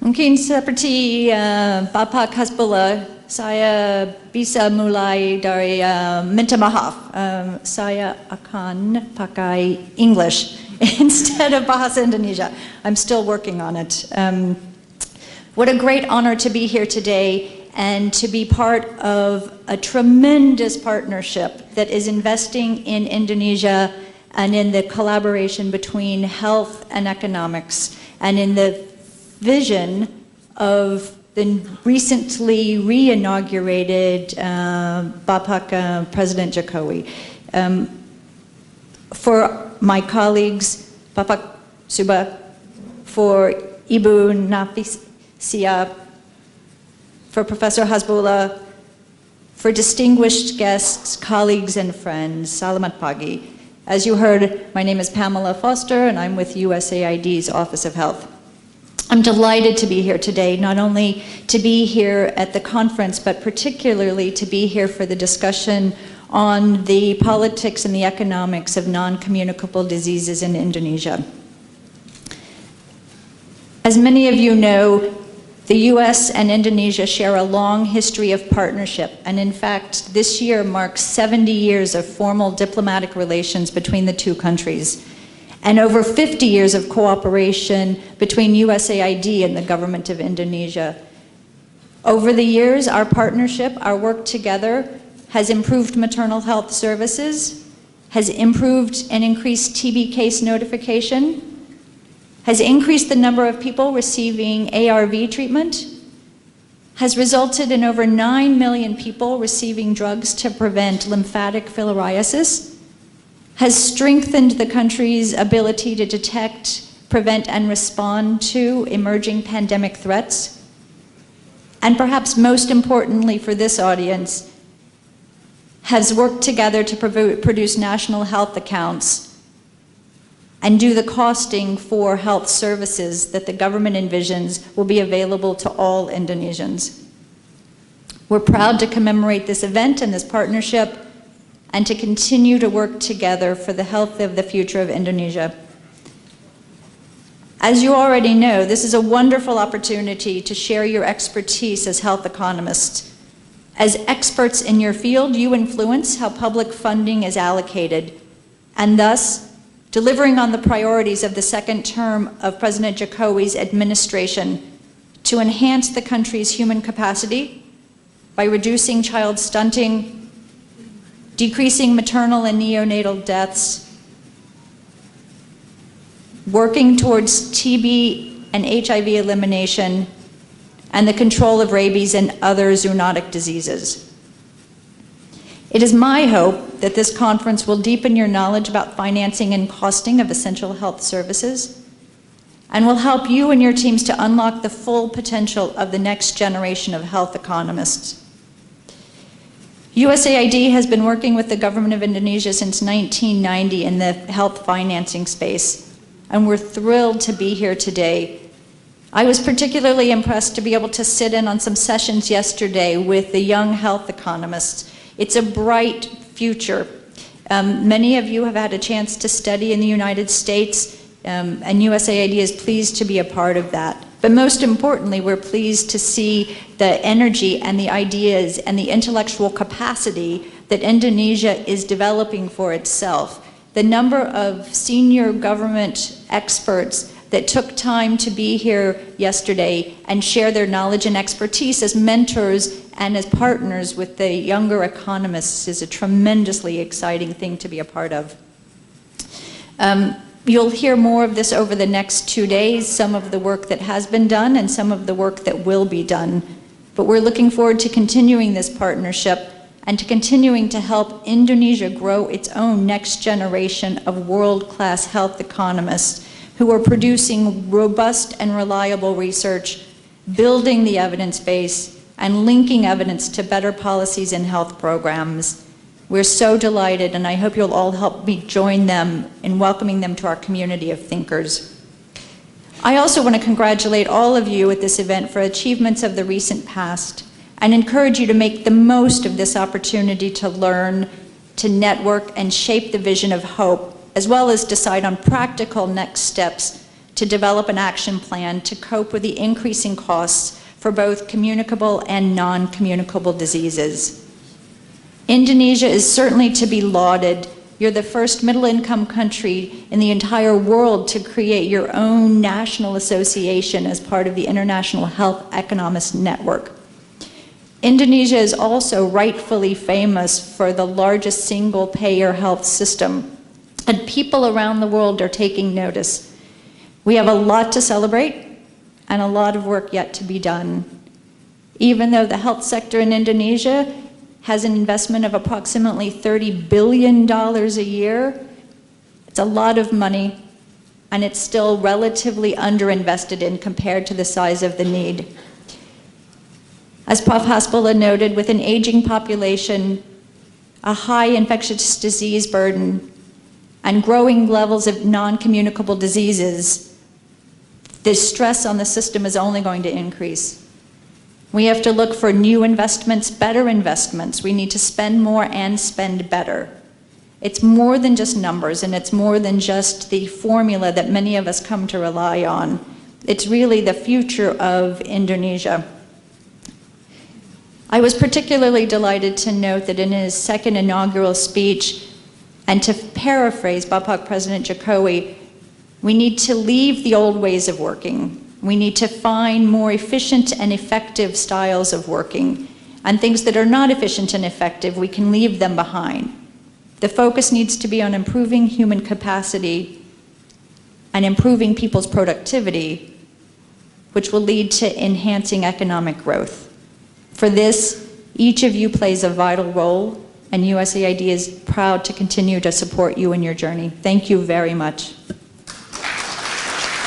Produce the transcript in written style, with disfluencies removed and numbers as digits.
Mungkin seperti Bapak Hasbullah, saya bisa mulai dari minta maaf. Saya akan pakai English instead of Bahasa Indonesia. I'm still working on it. What a great honor to be here today and to be part of a tremendous partnership that is investing in Indonesia and in the collaboration between health and economics and in the vision of the recently re-inaugurated Bapak President Jokowi. For my colleagues, Bapak Subah, for Ibu Nafisia, for Professor Hasbullah, for distinguished guests, colleagues, and friends, Salamat Pagi. As you heard, my name is Pamela Foster, and I'm with USAID's Office of Health. I'm delighted to be here today, not only to be here at the conference, but particularly to be here for the discussion on the politics and the economics of non-communicable diseases in Indonesia. As many of you know, the US and Indonesia share a long history of partnership, and in fact, this year marks 70 years of formal diplomatic relations between the two countries, and over 50 years of cooperation between USAID and the government of Indonesia. Over the years, our partnership, our work together, has improved maternal health services, has improved and increased TB case notification, has increased the number of people receiving ARV treatment, has resulted in over 9 million people receiving drugs to prevent lymphatic filariasis, has strengthened the country's ability to detect, prevent, and respond to emerging pandemic threats, and perhaps most importantly for this audience, has worked together to produce national health accounts and do the costing for health services that the government envisions will be available to all Indonesians. We're proud to commemorate this event and this partnership and to continue to work together for the health of the future of Indonesia. As you already know, this is a wonderful opportunity to share your expertise as health economists. As experts in your field, you influence how public funding is allocated, and thus, delivering on the priorities of the second term of President Jokowi's administration to enhance the country's human capacity by reducing child stunting, decreasing maternal and neonatal deaths, working towards TB and HIV elimination, and the control of rabies and other zoonotic diseases. It is my hope that this conference will deepen your knowledge about financing and costing of essential health services, and will help you and your teams to unlock the full potential of the next generation of health economists. USAID has been working with the government of Indonesia since 1990 in the health financing space, and we're thrilled to be here today. I was particularly impressed to be able to sit in on some sessions yesterday with the young health economists. It's a bright future. Many of you have had a chance to study in the United States, and USAID is pleased to be a part of that. But most importantly, we're pleased to see the energy and the ideas and the intellectual capacity that Indonesia is developing for itself. The number of senior government experts that took time to be here yesterday and share their knowledge and expertise as mentors and as partners with the younger economists is a tremendously exciting thing to be a part of. You'll hear more of this over the next 2 days, some of the work that has been done and some of the work that will be done. But we're looking forward to continuing this partnership and to continuing to help Indonesia grow its own next generation of world-class health economists who are producing robust and reliable research, building the evidence base, and linking evidence to better policies and health programs. We're so delighted, and I hope you'll all help me join them in welcoming them to our community of thinkers. I also want to congratulate all of you at this event for achievements of the recent past and encourage you to make the most of this opportunity to learn, to network, and shape the vision of hope, as well as decide on practical next steps to develop an action plan to cope with the increasing costs for both communicable and non-communicable diseases. Indonesia is certainly to be lauded. You're the first middle-income country in the entire world to create your own national association as part of the International Health Economics Network. Indonesia is also rightfully famous for the largest single-payer health system, and people around the world are taking notice. We have a lot to celebrate and a lot of work yet to be done. Even though the health sector in Indonesia has an investment of approximately $30 billion a year, it's a lot of money, and it's still relatively underinvested in compared to the size of the need. As Prof. Hasbulla noted, with an aging population, a high infectious disease burden, and growing levels of non-communicable diseases, the stress on the system is only going to increase. We have to look for new investments, better investments. We need to spend more and spend better. It's more than just numbers, and it's more than just the formula that many of us come to rely on. It's really the future of Indonesia. I was particularly delighted to note that in his second inaugural speech, and to paraphrase Bapak President Jokowi, we need to leave the old ways of working. We need to find more efficient and effective styles of working. And things that are not efficient and effective, we can leave them behind. The focus needs to be on improving human capacity and improving people's productivity, which will lead to enhancing economic growth. For this, each of you plays a vital role, and USAID is proud to continue to support you in your journey. Thank you very much.